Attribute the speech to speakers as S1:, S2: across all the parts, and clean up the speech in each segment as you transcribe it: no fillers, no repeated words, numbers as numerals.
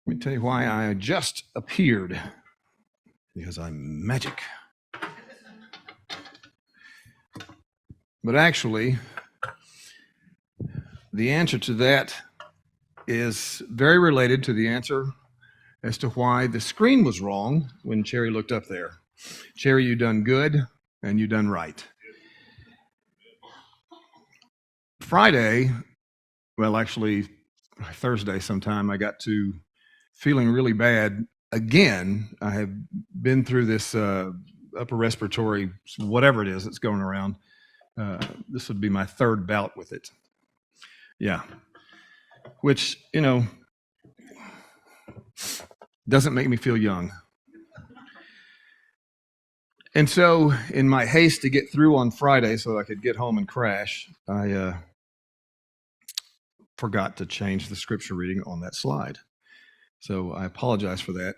S1: Let me tell you why I just appeared. Because I'm magic. But actually, the answer to that is very related to the answer as to why the screen was wrong when Cherry looked up there. Cherry, you done good and you done right. Friday, well, actually Thursday sometime, I got to feeling really bad again. I have been through this upper respiratory, whatever it is that's going around. This would be my third bout with it. Yeah. Which, doesn't make me feel young. And so in my haste to get through on Friday so I could get home and crash, I forgot to change the scripture reading on that slide. So I apologize for that.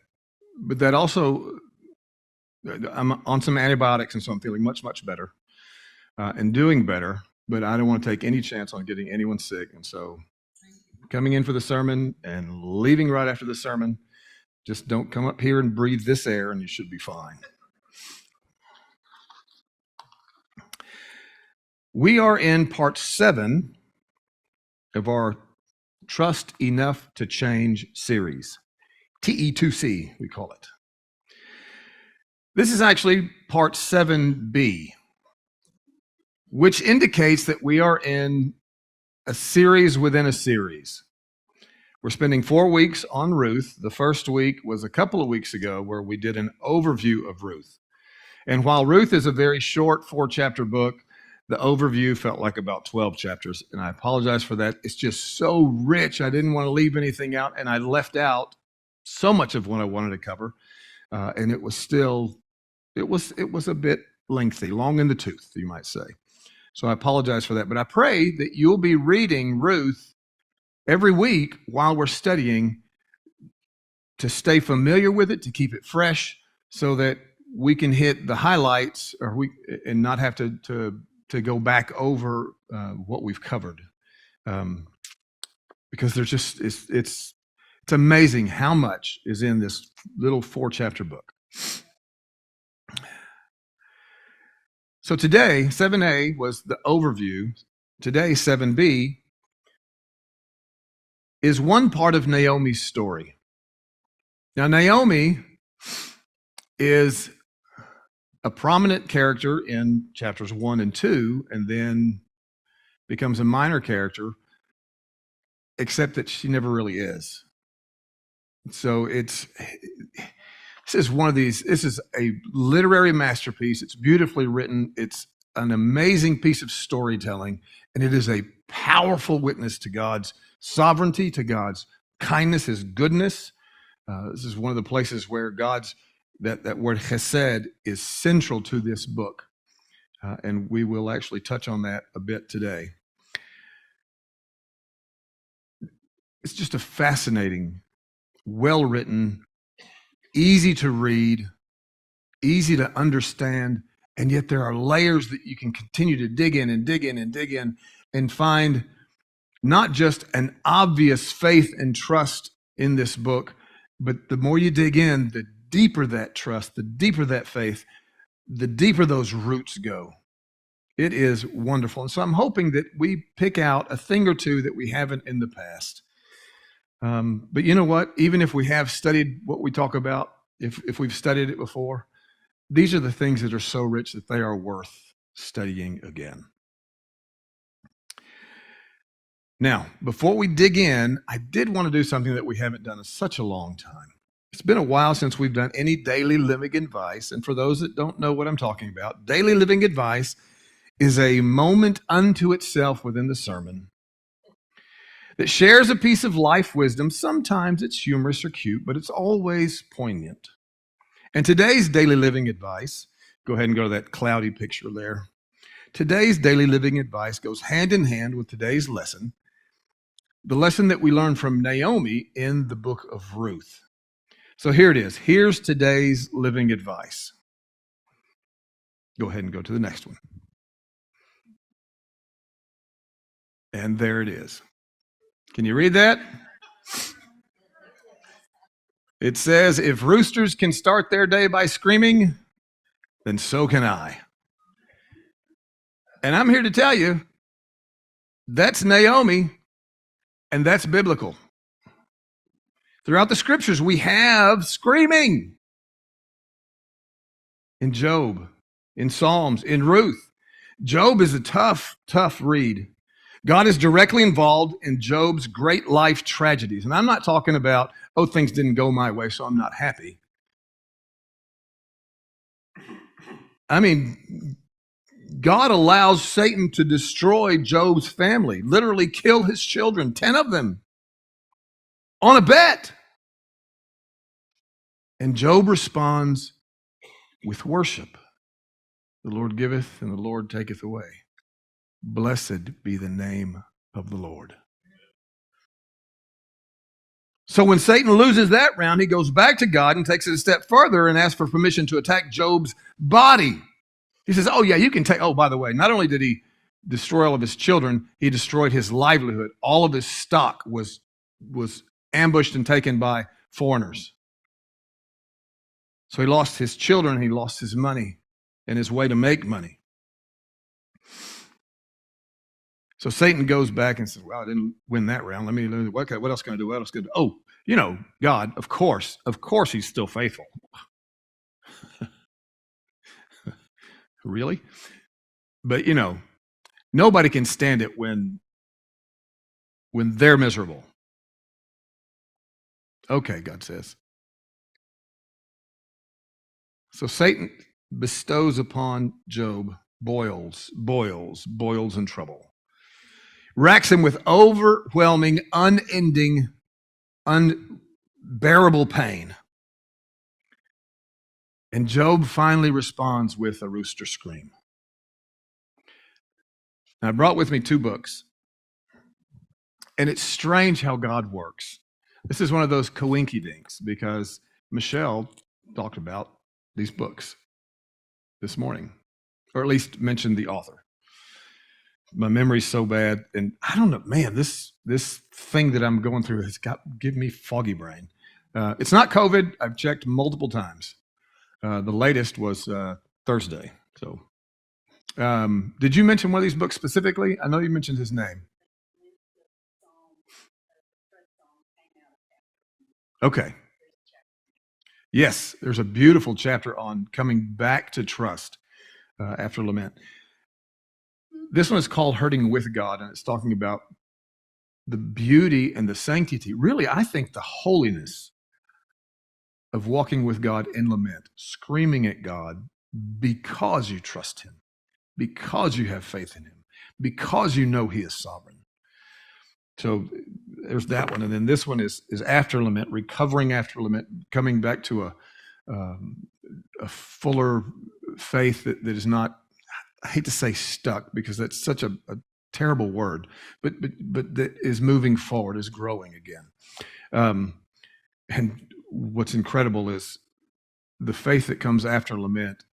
S1: But that also, I'm on some antibiotics, and so I'm feeling much, much better and doing better. But I don't want to take any chance on getting anyone sick. And so coming in for the sermon and leaving right after the sermon, just don't come up here and breathe this air and you should be fine. We are in part 7 of our Trust Enough to Change series. TE2C, we call it. This is actually part 7B, which indicates that we are in a series within a series. We're spending 4 weeks on Ruth. The first week was a couple of weeks ago where we did an overview of Ruth. And while Ruth is a very short 4-chapter book, the overview felt like about 12 chapters. And I apologize for that. It's just so rich. I didn't want to leave anything out. And I left out so much of what I wanted to cover. And it was still, it was a bit lengthy, long in the tooth, you might say. So I apologize for that. But I pray that you'll be reading Ruth every week while we're studying to stay familiar with it, to keep it fresh so that we can hit the highlights and not have to go back over what we've covered. Because there's just, it's amazing how much is in this little 4-chapter book. So today, 7A was the overview. Today, 7B is one part of Naomi's story. Now, Naomi is a prominent character in chapters 1 and 2, and then becomes a minor character, except that she never really is. So this is a literary masterpiece. It's beautifully written. It's an amazing piece of storytelling, and it is a powerful witness to God's sovereignty, to God's kindness, his goodness. This is one of the places where that word HESED is central to this book. And we will actually touch on that a bit today. It's just a fascinating, well-written, easy to read, easy to understand, and yet there are layers that you can continue to dig in and dig in and dig in and find not just an obvious faith and trust in this book, but the more you dig in, the deeper that trust, the deeper that faith, the deeper those roots go. It is wonderful. And so I'm hoping that we pick out a thing or two that we haven't in the past. But you know what? Even if we have studied what we talk about, if we've studied it before, these are the things that are so rich that they are worth studying again. Now, before we dig in, I did want to do something that we haven't done in such a long time. It's been a while since we've done any daily living advice. And for those that don't know what I'm talking about, daily living advice is a moment unto itself within the sermon that shares a piece of life wisdom. Sometimes it's humorous or cute, but it's always poignant. And today's daily living advice, go ahead and go to that cloudy picture there. Today's daily living advice goes hand in hand with today's lesson, the lesson that we learned from Naomi in the book of Ruth. So here it is. Here's today's living advice. Go ahead and go to the next one. And there it is. Can you read that? It says, if roosters can start their day by screaming, then so can I. And I'm here to tell you, that's Naomi, and that's biblical. Throughout the scriptures, we have screaming. In Job, in Psalms, in Ruth. Job is a tough, tough read. God is directly involved in Job's great life tragedies. And I'm not talking about, oh, things didn't go my way, so I'm not happy. I mean, God allows Satan to destroy Job's family, literally kill his children, 10 of them, on a bet. And Job responds with worship. The Lord giveth and the Lord taketh away. Blessed be the name of the Lord. So when Satan loses that round, he goes back to God and takes it a step further and asks for permission to attack Job's body. He says, oh, yeah, you can take. Oh, by the way, not only did he destroy all of his children, he destroyed his livelihood. All of his stock was ambushed and taken by foreigners. So he lost his children, he lost his money and his way to make money. So Satan goes back and says, well, I didn't win that round. Let me, okay, what else can I do? What else can I do? Oh, God, of course, he's still faithful. Really? But, nobody can stand it when they're miserable. Okay, God says. So Satan bestows upon Job boils and trouble. Racks him with overwhelming, unending, unbearable pain. And Job finally responds with a rooster scream. Now, I brought with me 2 books. And it's strange how God works. This is one of those coinky-dinks because Michelle talked about these books this morning, or at least mentioned the author. My memory's so bad, and I don't know, man, this thing that I'm going through has give me foggy brain. It's not COVID. I've checked multiple times. The latest was Thursday. So, did you mention one of these books specifically? I know you mentioned his name. Okay. Yes, there's a beautiful chapter on coming back to trust after Lament. This one is called Hurting with God, and it's talking about the beauty and the sanctity, really, I think the holiness of walking with God in lament, screaming at God because you trust him, because you have faith in him, because you know he is sovereign. So there's that one. And then this one is after lament, recovering after lament, coming back to a fuller faith that is not, I hate to say stuck because that's such a terrible word, but that is moving forward, is growing again. And what's incredible is the faith that comes after lament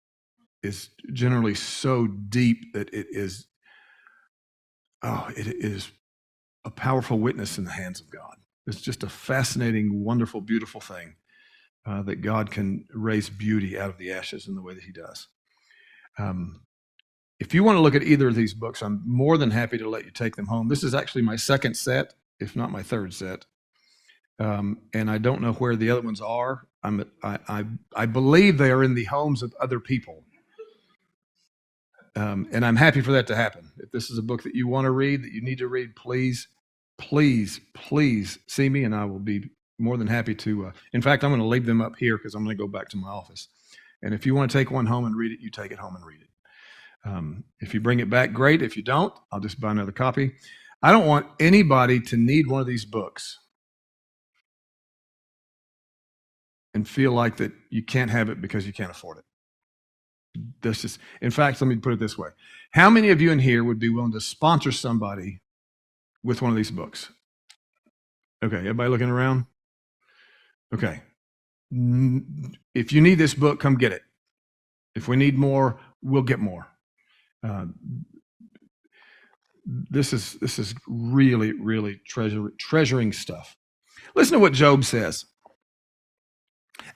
S1: is generally so deep that it is a powerful witness in the hands of God. It's just a fascinating, wonderful, beautiful thing that God can raise beauty out of the ashes in the way that he does. If you want to look at either of these books, I'm more than happy to let you take them home. This is actually my second set, if not my third set. And I don't know where the other ones are. I believe they are in the homes of other people. And I'm happy for that to happen. If this is a book that you want to read, that you need to read, please see me, and I will be more than happy to. In fact, I'm going to leave them up here because I'm going to go back to my office. And if you want to take one home and read it, you take it home and read it. If you bring it back, great. If you don't, I'll just buy another copy. I don't want anybody to need one of these books and feel like that you can't have it because you can't afford it. That's just, in fact, let me put it this way. How many of you in here would be willing to sponsor somebody with one of these books? Okay, everybody looking around? Okay. If you need this book, come get it. If we need more, we'll get more. This is really, really treasuring stuff. Listen to what Job says.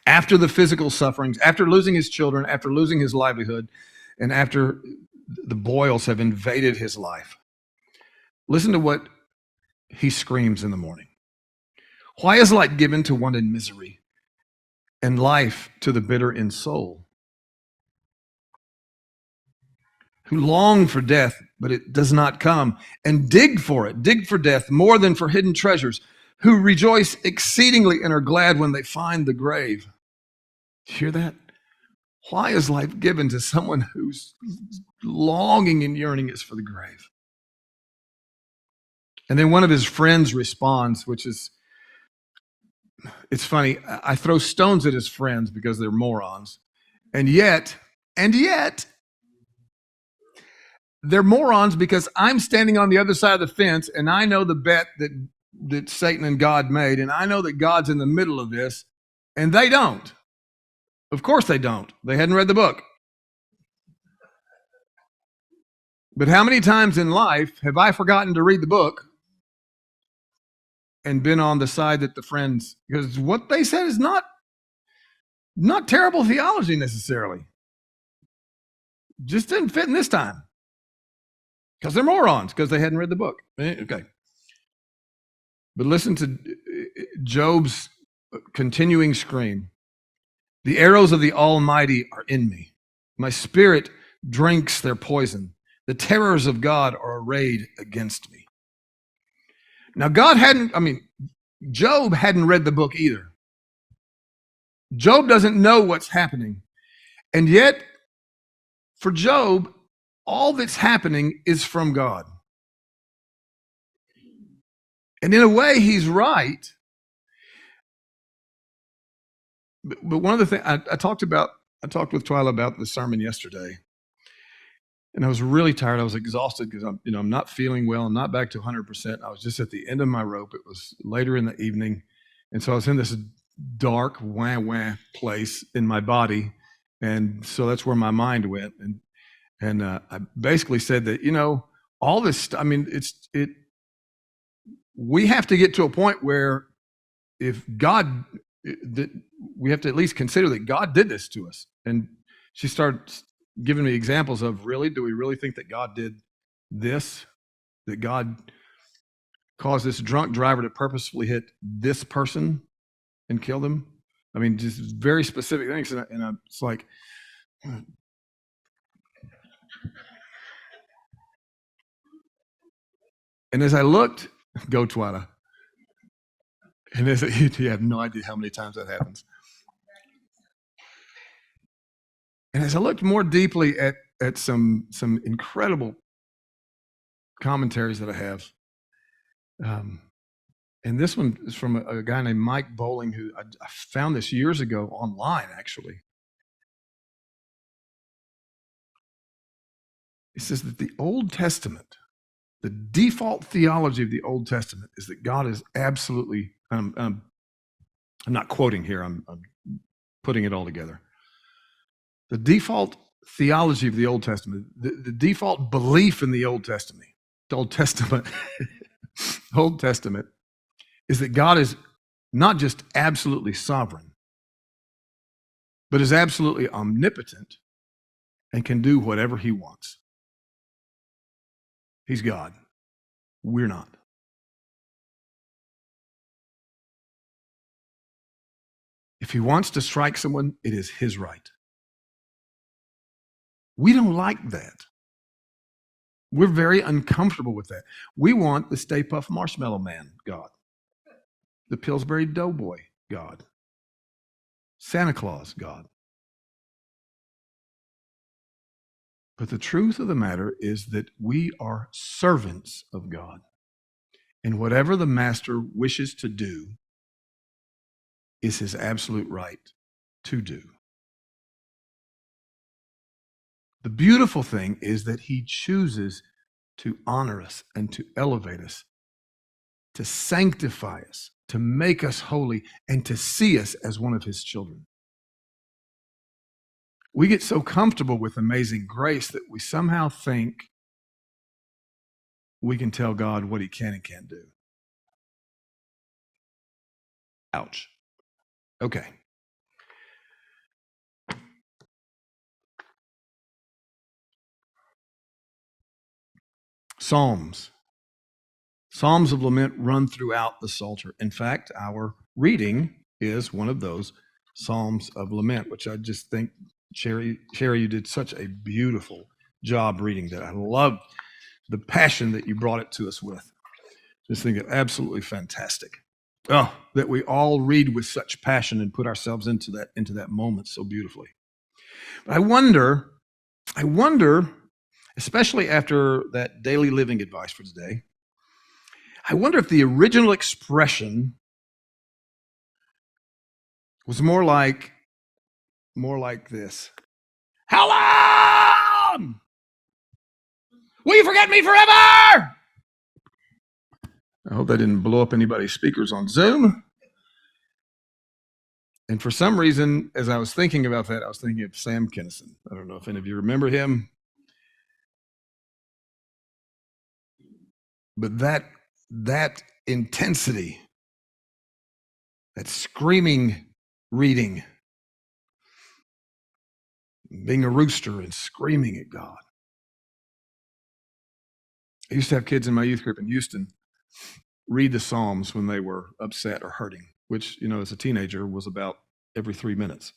S1: After the physical sufferings, after losing his children, after losing his livelihood, and after the boils have invaded his life, listen to what he screams in the morning. Why is light given to one in misery, and life to the bitter in soul, who long for death, but it does not come, and dig for death more than for hidden treasures, who rejoice exceedingly and are glad when they find the grave. Hear that? Why is life given to someone whose longing and yearning is for the grave? And then one of his friends responds, which is, it's funny. I throw stones at his friends because they're morons. And yet, they're morons because I'm standing on the other side of the fence and I know the bet that Satan and God made. And I know that God's in the middle of this, and they don't. Of course they don't. They hadn't read the book. But how many times in life have I forgotten to read the book and been on the side that the friends, because what they said is not terrible theology necessarily. Just didn't fit in this time. Because they're morons, because they hadn't read the book. Okay. But listen to Job's continuing scream. The arrows of the Almighty are in me. My spirit drinks their poison. The terrors of God are arrayed against me. Now, Job hadn't read the book either. Job doesn't know what's happening. And yet, for Job, all that's happening is from God. And in a way, he's right. But one of the things I talked with Twyla about the sermon yesterday. And I was really tired. I was exhausted because I'm not feeling well. I'm not back to 100%. I was just at the end of my rope. It was later in the evening. And so I was in this dark wah place in my body. And so that's where my mind went. And I basically said that, all this, we have to get to a point where if God, that we have to at least consider that God did this to us. And she started giving me examples of, do we really think that God did this? That God caused this drunk driver to purposefully hit this person and kill them? Just very specific things. And it's like, and as I looked, go Twyla. And you have no idea how many times that happens. And as I looked more deeply at some incredible commentaries that I have, and this one is from a guy named Mike Bowling, who I found this years ago online, actually. He says that the Old Testament, the default theology of the Old Testament is that God is absolutely, I'm not quoting here, I'm putting it all together. The default theology of the Old Testament, the default belief in the Old Testament, Old Testament is that God is not just absolutely sovereign, but is absolutely omnipotent and can do whatever he wants. He's God. We're not. If he wants to strike someone, it is his right. We don't like that. We're very uncomfortable with that. We want the Stay Puft Marshmallow Man God, the Pillsbury Doughboy God, Santa Claus God. But the truth of the matter is that we are servants of God. And whatever the master wishes to do is his absolute right to do. The beautiful thing is that he chooses to honor us and to elevate us, to sanctify us, to make us holy, and to see us as one of his children. We get so comfortable with amazing grace that we somehow think we can tell God what he can and can't do. Ouch. Okay. Psalms. Psalms of lament run throughout the Psalter. In fact, our reading is one of those Psalms of lament, which I just think, Sherry, you did such a beautiful job reading that. I love the passion that you brought it to us with. Just think it absolutely fantastic. Oh, that we all read with such passion and put ourselves into that moment so beautifully. But I wonder, especially after that daily living advice for today, I wonder if the original expression was more like this. How long? Will you forget me forever? I hope that didn't blow up anybody's speakers on Zoom. And for some reason, as I was thinking about that, I was thinking of Sam Kinison. I don't know if any of you remember him. But that intensity, that screaming reading, being a rooster and screaming at God. I used to have kids in my youth group in Houston read the Psalms when they were upset or hurting, which, as a teenager was about every 3 minutes.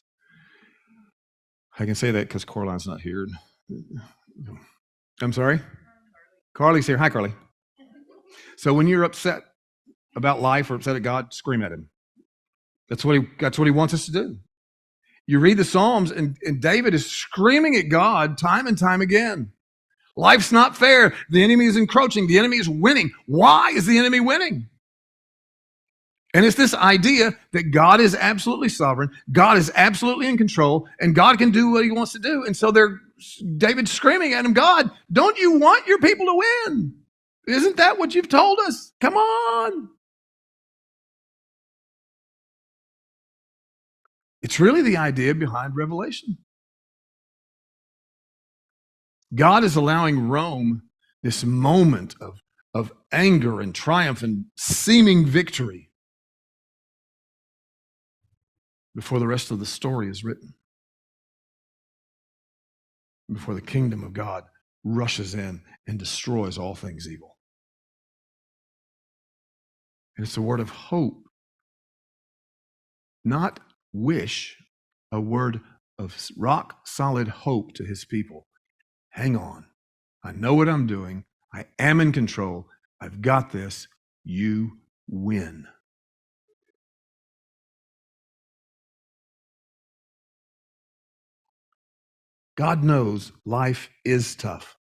S1: I can say that because Coraline's not here. I'm sorry? Carly's here. Hi, Carly. So when you're upset about life or upset at God, scream at him. That's what he wants us to do. You read the Psalms, and David is screaming at God time and time again. Life's not fair. The enemy is encroaching. The enemy is winning. Why is the enemy winning? And it's this idea that God is absolutely sovereign, God is absolutely in control, and God can do what he wants to do. And so David's screaming at him, God, don't you want your people to win? Isn't that what you've told us? Come on. It's really the idea behind Revelation. God is allowing Rome this moment of anger and triumph and seeming victory before the rest of the story is written, before the kingdom of God rushes in and destroys all things evil. And it's a word of hope, not wish, a word of rock solid hope to his people. Hang on. I know what I'm doing. I am in control. I've got this. You win. God knows life is tough.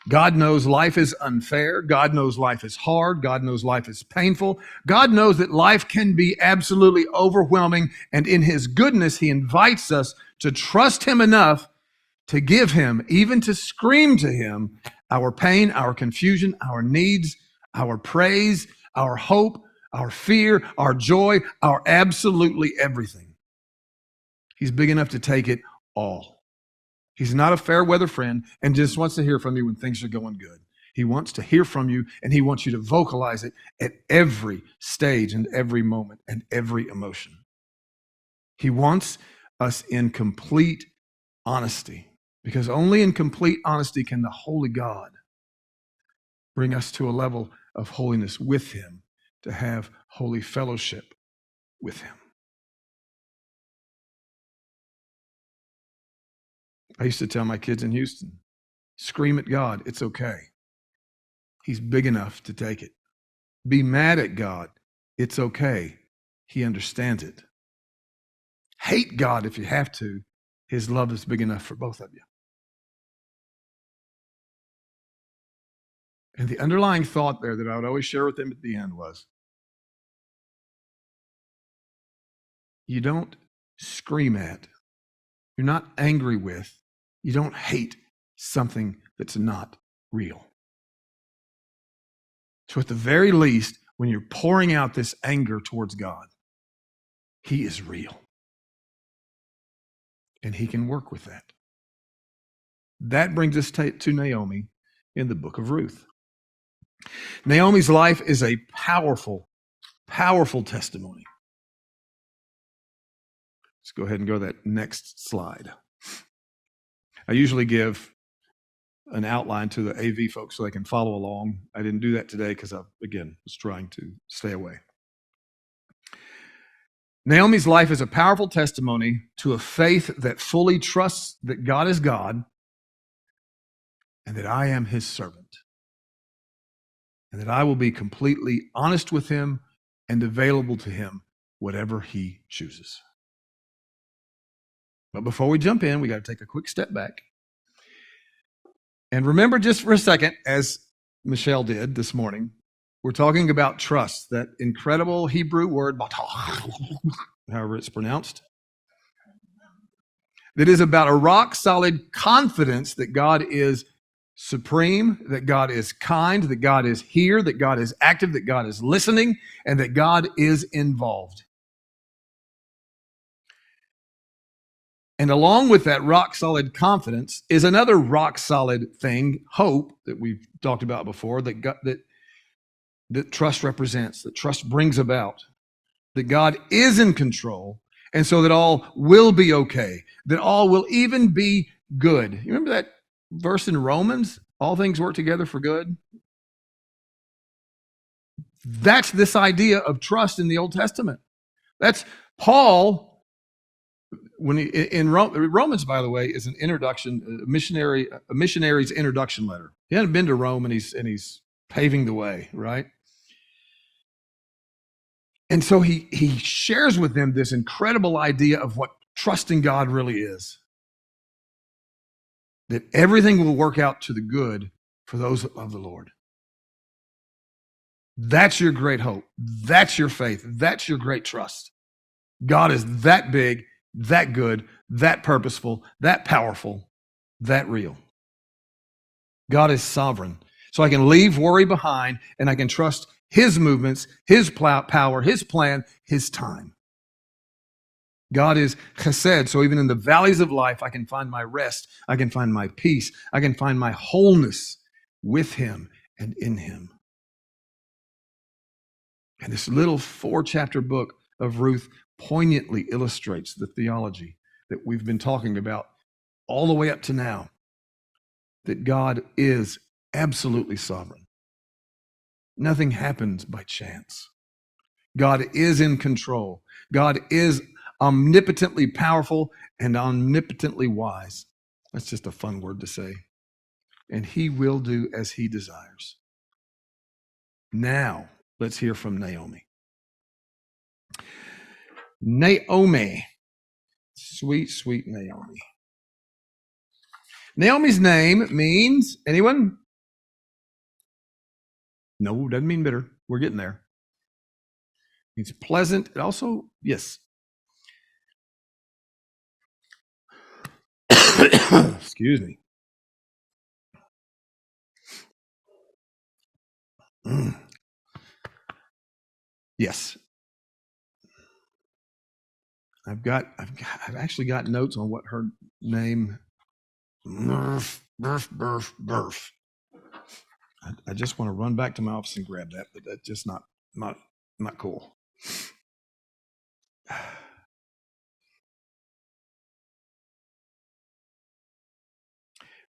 S1: God knows life is unfair. God knows life is hard. God knows life is painful. God knows that life can be absolutely overwhelming. And in his goodness, he invites us to trust him enough to give him, even to scream to him, our pain, our confusion, our needs, our praise, our hope, our fear, our joy, our absolutely everything. He's big enough to take it all. He's not a fair weather friend and just wants to hear from you when things are going good. He wants to hear from you, and he wants you to vocalize it at every stage and every moment and every emotion. He wants us in complete honesty, because only in complete honesty can the holy God bring us to a level of holiness with him, to have holy fellowship with him. I used to tell my kids in Houston, scream at God, it's okay. He's big enough to take it. Be mad at God, it's okay. He understands it. Hate God if you have to. His love is big enough for both of you. And the underlying thought there that I would always share with them at the end was, you don't scream at, you're not angry with, you don't hate something that's not real. So at the very least, when you're pouring out this anger towards God, he is real. And he can work with that. That brings us to Naomi in the Book of Ruth. Naomi's life is a powerful, powerful testimony. Let's go ahead and go to that next slide. I usually give an outline to the AV folks so they can follow along. I didn't do that today because I, again, was trying to stay away. Naomi's life is a powerful testimony to a faith that fully trusts that God is God and that I am his servant, and that I will be completely honest with him and available to him, whatever he chooses. But before we jump in, we got to take a quick step back. And remember just for a second, as Michelle did this morning, we're talking about trust, that incredible Hebrew word, however it's pronounced, that is about a rock-solid confidence that God is supreme, that God is kind, that God is here, that God is active, that God is listening, and that God is involved. And along with that rock-solid confidence is another rock-solid thing, hope, that we've talked about before, that trust represents, that trust brings about, that God is in control, and so that all will be okay, that all will even be good. You remember that verse in Romans? All things work together for good. That's this idea of trust in the Old Testament. That's Paul, when he, in Romans, by the way, is an introduction, a missionary's introduction letter. He hadn't been to Rome, and he's paving the way, right? And so he shares with them this incredible idea of what trusting God really is. That everything will work out to the good for those that love the Lord. That's your great hope. That's your faith. That's your great trust. God is that big, that good, that purposeful, that powerful, that real. God is sovereign. So I can leave worry behind and I can trust his movements, his power, his plan, his time. God is HESED. So even in the valleys of life, I can find my rest. I can find my peace. I can find my wholeness with him and in him. And this little 4-chapter book of Ruth poignantly illustrates the theology that we've been talking about all the way up to now, that God is absolutely sovereign. Nothing happens by chance. God is in control. God is omnipotently powerful and omnipotently wise. That's just a fun word to say. And he will do as he desires. Now, let's hear from Naomi. Naomi. Sweet, sweet Naomi. Naomi's name means, anyone? No, doesn't mean bitter. We're getting there. It means pleasant. It also, yes. Excuse me. Yes. I've actually got notes on what her name. Burf. I just want to run back to my office and grab that, but that's just not cool.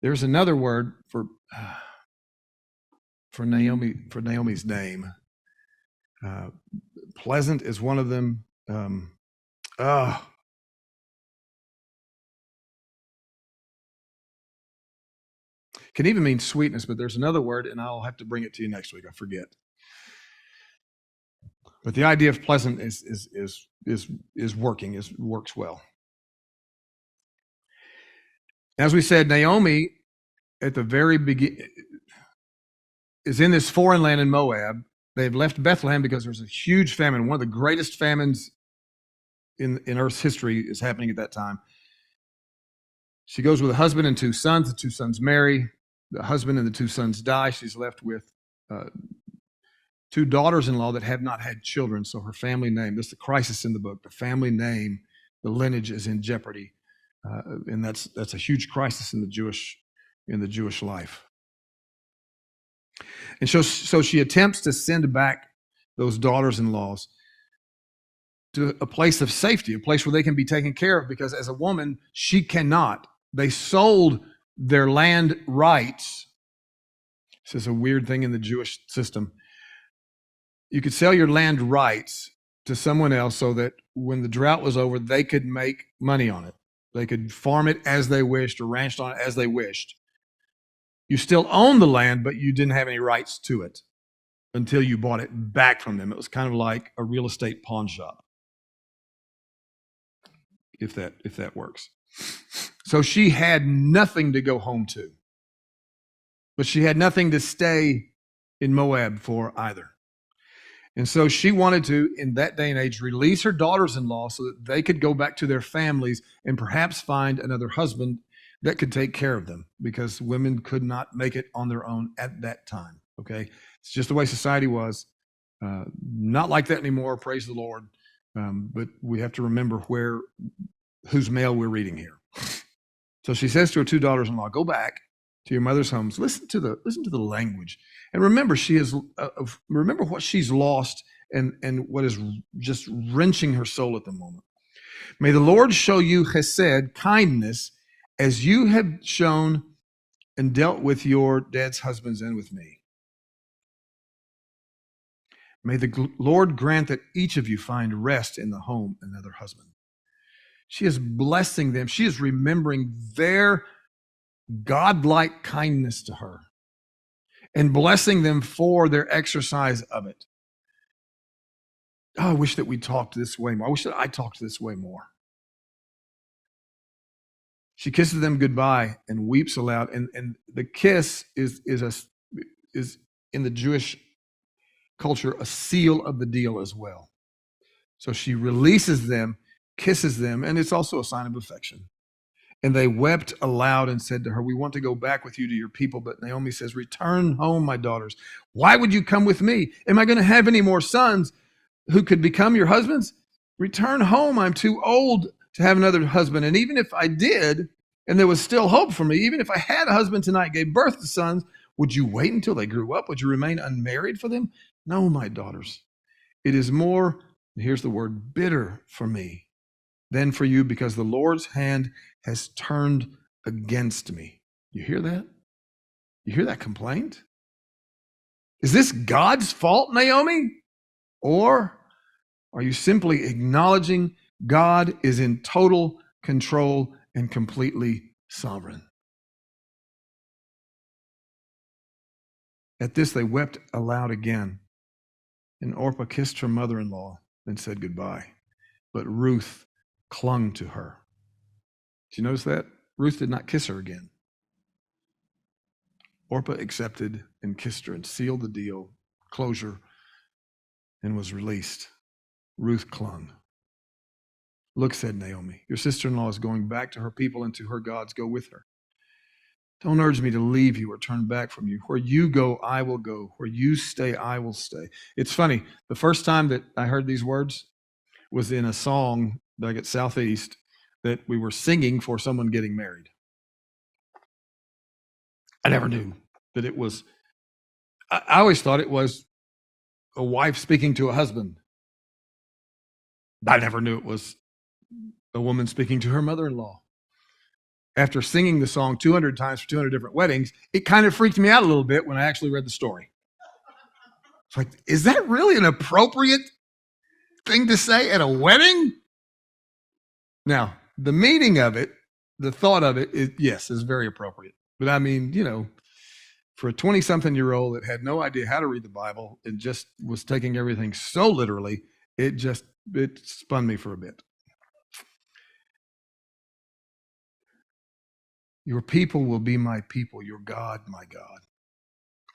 S1: There's another word for Naomi's name. Pleasant is one of them. Can even mean sweetness, but there's another word, and I'll have to bring it to you next week. I forget. But the idea of pleasant is working, works well. As we said, Naomi at the very beginning is in this foreign land in Moab. They've left Bethlehem because there's a huge famine. One of the greatest famines in Earth's history is happening at that time. She goes with a husband and 2 sons. The 2 sons marry. The husband and the 2 sons die. She's left with 2 daughters-in-law that have not had children. So her family name, this is the crisis in the book, the family name, the lineage is in jeopardy. And that's a huge crisis in the Jewish life. And so she attempts to send back those daughters-in-laws to a place of safety, a place where they can be taken care of, because as a woman, she cannot. They sold their land rights. This is a weird thing in the Jewish system. You could sell your land rights to someone else so that when the drought was over, they could make money on it. They could farm it as they wished or ranch on it as they wished. You still own the land, but you didn't have any rights to it until you bought it back from them. It was kind of like a real estate pawn shop, if that works. So she had nothing to go home to, but she had nothing to stay in Moab for either. And so she wanted to, in that day and age, release her daughters-in-law so that they could go back to their families and perhaps find another husband that could take care of them, because women could not make it on their own at that time. Okay, it's just the way society was. Not like that anymore, praise the Lord. But we have to remember whose mail we're reading here. So she says to her two daughters-in-law, "Go back to your mother's homes. Listen to the language, and remember remember what she's lost and what is just wrenching her soul at the moment. May the Lord show you HESED, kindness, as you have shown and dealt with your dad's husbands and with me. May the Lord grant that each of you find rest in the home of another husband." She is blessing them. She is remembering their godlike kindness to her and blessing them for their exercise of it. Oh, I wish that we talked this way more. I wish that I talked this way more. She kisses them goodbye and weeps aloud. And the kiss is in the Jewish culture a seal of the deal as well. So she releases them, kisses them, and it's also a sign of affection. And they wept aloud and said to her, "We want to go back with you to your people." But Naomi says, "Return home, my daughters. Why would you come with me? Am I going to have any more sons who could become your husbands? Return home. I'm too old to have another husband. And even if I did, and there was still hope for me, even if I had a husband tonight, gave birth to sons, would you wait until they grew up? Would you remain unmarried for them? No, my daughters. It is more," here's the word, "bitter for me than for you, because the Lord's hand has turned against me." You hear that? You hear that complaint? Is this God's fault, Naomi? Or are you simply acknowledging God is in total control and completely sovereign? At this, they wept aloud again. And Orpah kissed her mother-in-law and said goodbye. But Ruth clung to her. Did you notice that? Ruth did not kiss her again. Orpah accepted and kissed her and sealed the deal, closure, and was released. Ruth clung. "Look," said Naomi, "your sister-in-law is going back to her people and to her gods. Go with her. Don't urge me to leave you or turn back from you. Where you go, I will go. Where you stay, I will stay." It's funny. The first time that I heard these words was in a song back at Southeast that we were singing for someone getting married. I never knew that it was, I always thought it was a wife speaking to a husband. I never knew it was a woman speaking to her mother-in-law. After singing the song 200 times for 200 different weddings, it kind of freaked me out a little bit when I actually read the story. It's like, is that really an appropriate thing to say at a wedding? Now, the meaning of it, the thought of it, is very appropriate. But I mean, for a 20-something-year-old that had no idea how to read the Bible and just was taking everything so literally, it spun me for a bit. Your people will be my people, your God, my God.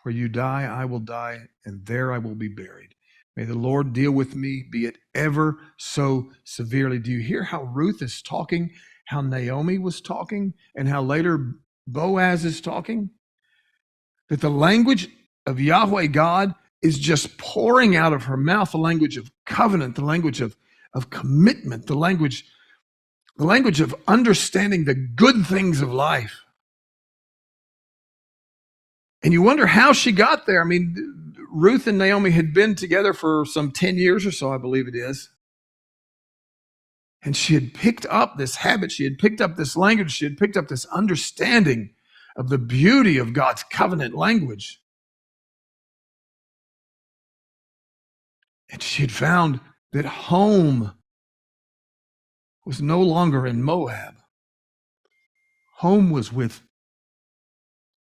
S1: Where you die, I will die, and there I will be buried. May the Lord deal with me, be it ever so severely. Do you hear how Ruth is talking, how Naomi was talking, and how later Boaz is talking? That the language of Yahweh God is just pouring out of her mouth, the language of covenant, the language of commitment, the language of understanding the good things of life. And you wonder how she got there. I mean, Ruth and Naomi had been together for some 10 years or so, I believe it is. And she had picked up this habit. She had picked up this language. She had picked up this understanding of the beauty of God's covenant language. And she had found that home was no longer in Moab. Home was with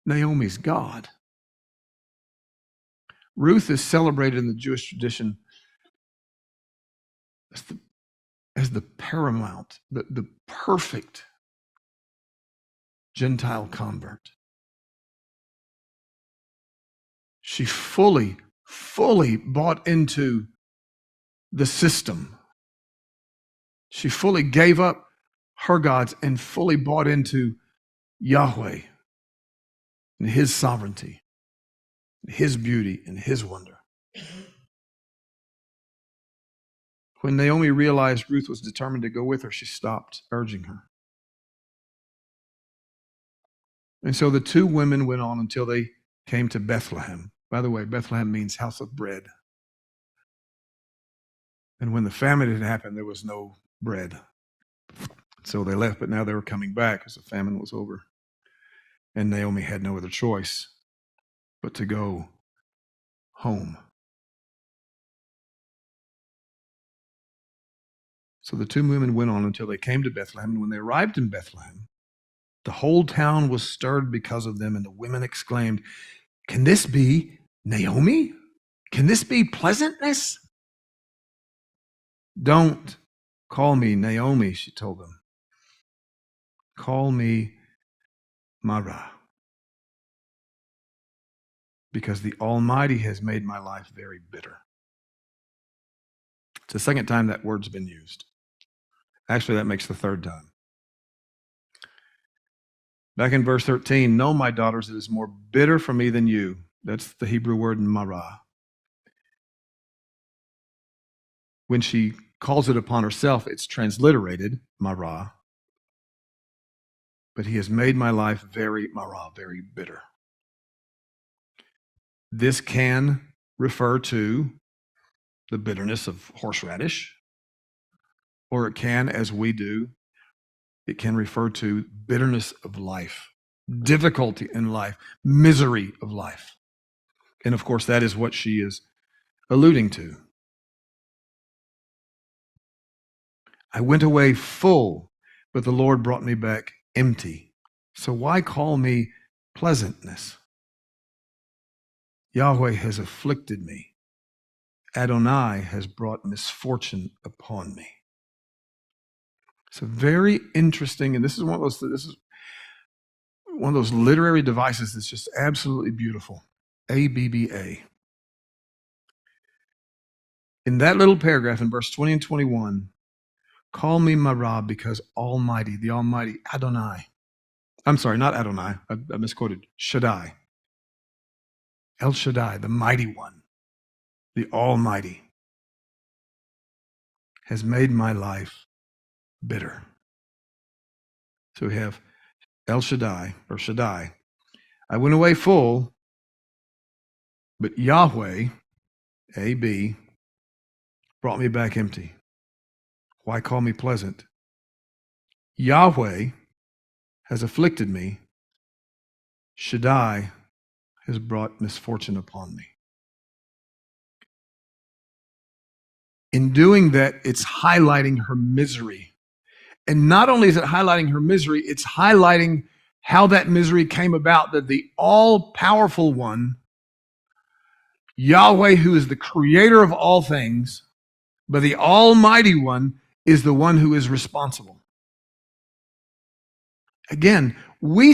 S1: Naomi's God. Ruth is celebrated in the Jewish tradition as the paramount, the perfect Gentile convert. She fully bought into the system. She fully gave up her gods and fully bought into Yahweh and his sovereignty, his beauty, and his wonder. When Naomi realized Ruth was determined to go with her, she stopped urging her. And so the two women went on until they came to Bethlehem. By the way, Bethlehem means house of bread. And when the famine had happened, there was no bread. So they left, but now they were coming back because the famine was over. And Naomi had no other choice but to go home. So the two women went on until they came to Bethlehem. And when they arrived in Bethlehem, the whole town was stirred because of them. And the women exclaimed, "Can this be Naomi? Can this be pleasantness?" "Don't call me Naomi," she told them. "Call me Mara, because the Almighty has made my life very bitter." It's the second time that word's been used. Actually, that makes the third time. Back in verse 13, "No, my daughters, it is more bitter for me than you." That's the Hebrew word Mara. When she calls it upon herself, it's transliterated Mara. But he has made my life very Mara, very bitter. This can refer to the bitterness of horseradish, or it can, as we do, it can refer to bitterness of life, difficulty in life, misery of life. And of course, that is what she is alluding to. "I went away full, but the Lord brought me back empty. So why call me pleasantness? Yahweh has afflicted me. Adonai has brought misfortune upon me." It's a very interesting, and this is one of those literary devices that's just absolutely beautiful. ABBA. In that little paragraph in verse 20 and 21, "Call me Mara, because Almighty, the Almighty, Adonai." I'm sorry, not Adonai. I misquoted. Shaddai. El Shaddai, the mighty one, the Almighty, has made my life bitter. So we have El Shaddai, or Shaddai. "I went away full, but Yahweh, AB, brought me back empty. Why call me pleasant? Yahweh has afflicted me. Shaddai has brought misfortune upon me." In doing that, it's highlighting her misery. And not only is it highlighting her misery, it's highlighting how that misery came about, that the all-powerful one, Yahweh, who is the creator of all things, but the Almighty One is the one who is responsible. Again, we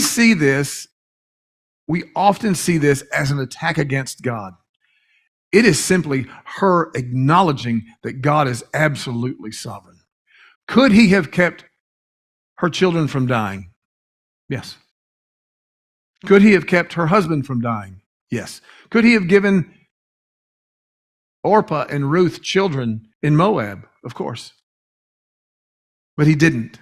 S1: often see this as an attack against God. It is simply her acknowledging that God is absolutely sovereign. Could he have kept her children from dying? Yes. Could he have kept her husband from dying? Yes. Could he have given Orpah and Ruth children in Moab? Of course. But he didn't.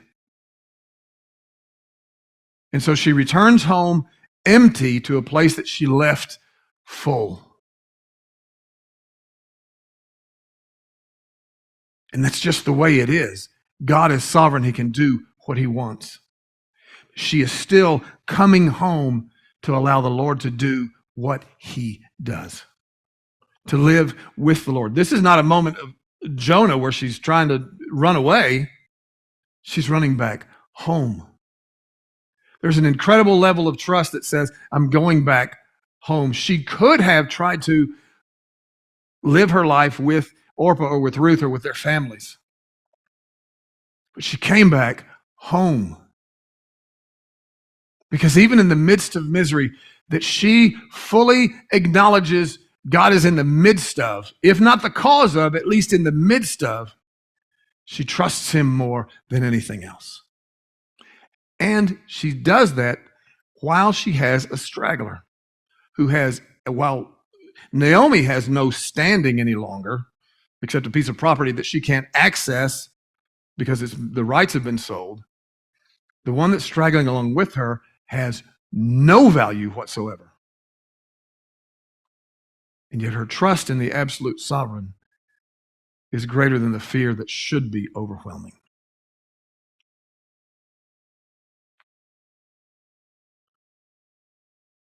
S1: And so she returns home empty to a place that she left full. And that's just the way it is. God is sovereign. He can do what he wants. she is still coming home to allow the Lord to do what he does, to live with the Lord. This is not a moment of Jonah where she's trying to run away. She's running back home. There's an incredible level of trust that says, I'm going back home. She could have tried to live her life with Orpah or with Ruth or with their families, but she came back home. Because even in the midst of misery that she fully acknowledges God is in the midst of, if not the cause of, at least in the midst of, she trusts him more than anything else. And she does that while she has a straggler while Naomi has no standing any longer, except a piece of property that she can't access because the rights have been sold. The one that's straggling along with her has no value whatsoever. And yet her trust in the absolute sovereign is greater than the fear that should be overwhelming.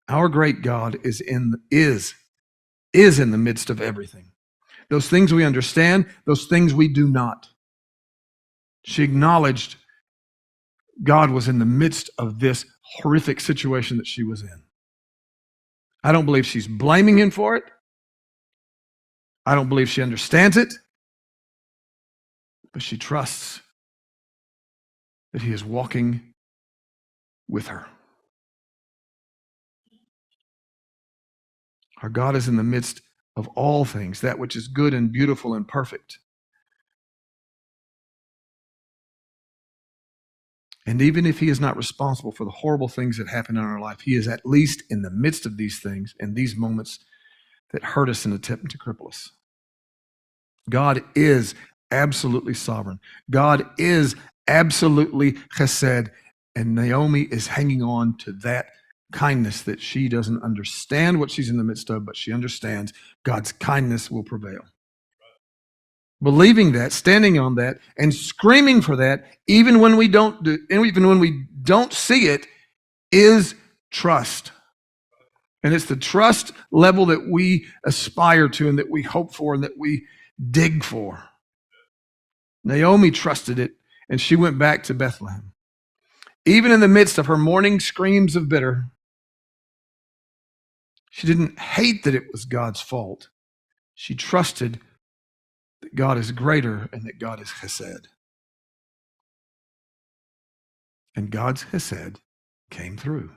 S1: Our great God is in the midst of everything. Those things we understand, those things we do not. She acknowledged God was in the midst of this horrific situation that she was in. I don't believe she's blaming him for it. I don't believe she understands it. But she trusts that he is walking with her. Our God is in the midst of all things, that which is good and beautiful and perfect. And even if he is not responsible for the horrible things that happen in our life, he is at least in the midst of these things and these moments that hurt us and attempt to cripple us. God is absolutely sovereign. God is absolutely HESED. And Naomi is hanging on to that kindness that she doesn't understand what she's in the midst of, but she understands God's kindness will prevail. Believing that, standing on that, and screaming for that, even when we don't see it, is trust. And it's the trust level that we aspire to and that we hope for and that we dig for. Naomi trusted it, and she went back to Bethlehem. Even in the midst of her morning screams of bitter, she didn't hate that it was God's fault. She trusted that God is greater and that God is HESED. And God's HESED came through.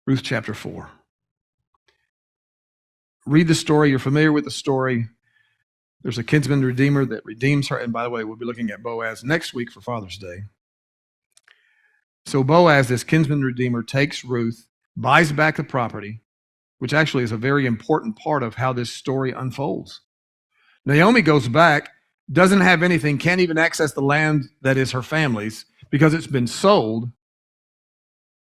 S1: Ruth chapter 4. Read the story. You're familiar with the story. There's a kinsman redeemer that redeems her. And by the way, we'll be looking at Boaz next week for Father's Day. So Boaz, this kinsman redeemer, takes Ruth, buys back the property, which actually is a very important part of how this story unfolds. Naomi goes back, doesn't have anything, can't even access the land that is her family's because it's been sold.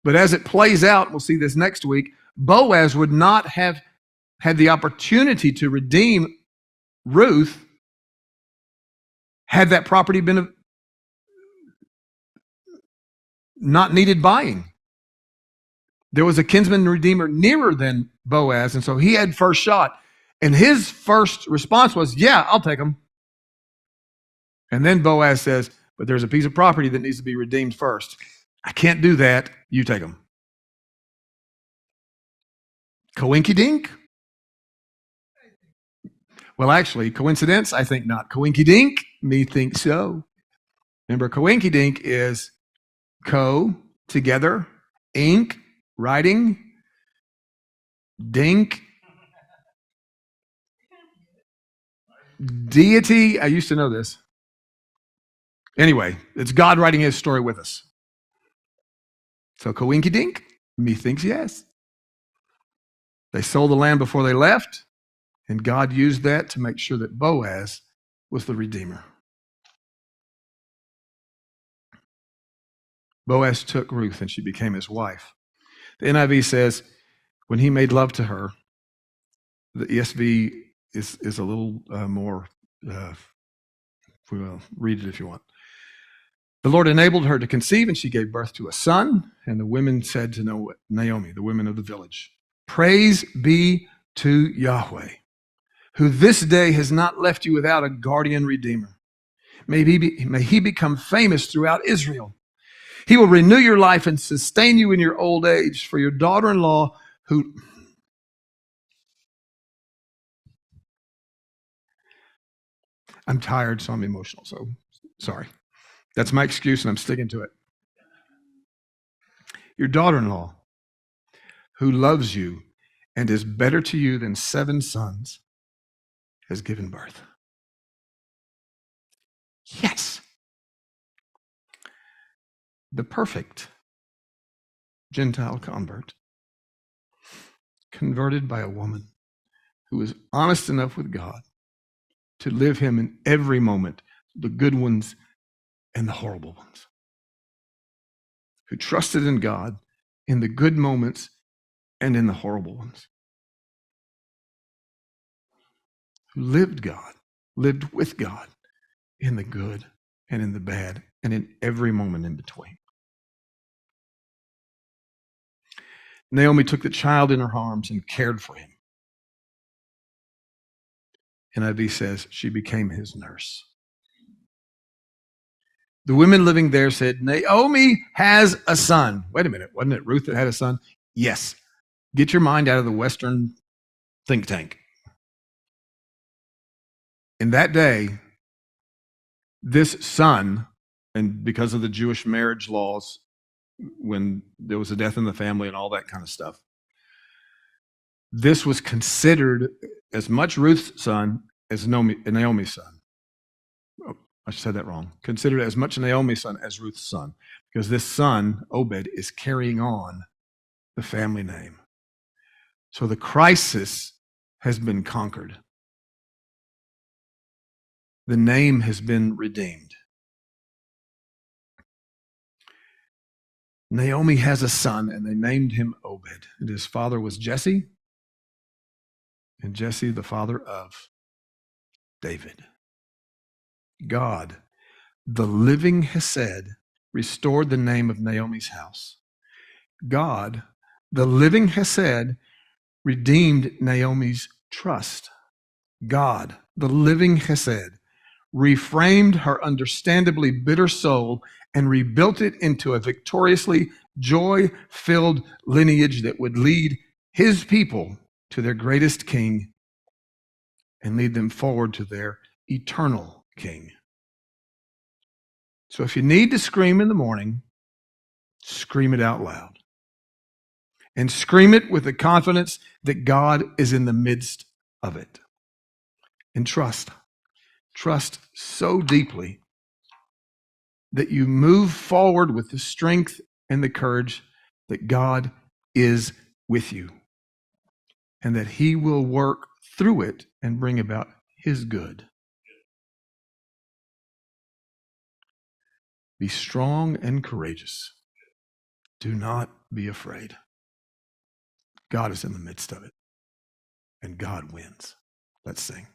S1: But as it plays out, we'll see this next week, Boaz would not have had the opportunity to redeem Ruth had that property been not needed buying. There was a kinsman redeemer nearer than Boaz, and so he had first shot. And his first response was, yeah, I'll take them. And then Boaz says, but there's a piece of property that needs to be redeemed first. I can't do that. You take them. Coinky-dink? Well, actually, coincidence? I think not. Coinky-dink? Me think so. Remember, coinky-dink is co, together, ink, writing, dink, deity. I used to know this. Anyway, it's God writing his story with us. So coinky-dink? Me thinks yes. They sold the land before they left, and God used that to make sure that Boaz was the redeemer. Boaz took Ruth, and she became his wife. The NIV says, when he made love to her, the ESV is a little more We will read it if you want. The Lord enabled her to conceive, and she gave birth to a son. And the women said to Naomi, the women of the village, "Praise be to Yahweh, who this day has not left you without a guardian redeemer. May he become famous throughout Israel. He will renew your life and sustain you in your old age. For your daughter-in-law, who..." I'm tired, so I'm emotional. So sorry. That's my excuse, and I'm sticking to it. Your daughter-in-law, who loves you and is better to you than 7 sons, has given birth. Yes. The perfect Gentile convert, converted by a woman who is honest enough with God to live him in every moment, the good ones and the horrible ones, who trusted in God in the good moments and in the horrible ones, who lived with God in the good and in the bad and in every moment in between. Naomi took the child in her arms and cared for him. NIV says she became his nurse. The women living there said, "Naomi has a son." Wait a minute, wasn't it Ruth that had a son? Yes. Get your mind out of the Western think tank. In that day, this son, and because of the Jewish marriage laws, when there was a death in the family and all that kind of stuff, this was considered as much Ruth's son as Naomi's son. Oh, I said that wrong. Considered as much Naomi's son as Ruth's son, because this son, Obed, is carrying on the family name. So the crisis has been conquered. The name has been redeemed. Naomi has a son, and they named him Obed. And his father was Jesse, and Jesse the father of David. God, the living HESED, restored the name of Naomi's house. God, the living HESED, redeemed Naomi's trust. God, the living HESED, reframed her understandably bitter soul and rebuilt it into a victoriously joy-filled lineage that would lead his people to their greatest king and lead them forward to their eternal king. So if you need to scream in the morning, scream it out loud. And scream it with the confidence that God is in the midst of it. And trust so deeply that you move forward with the strength and the courage that God is with you and that he will work through it and bring about his good. Be strong and courageous. Do not be afraid. God is in the midst of it, and God wins. Let's sing.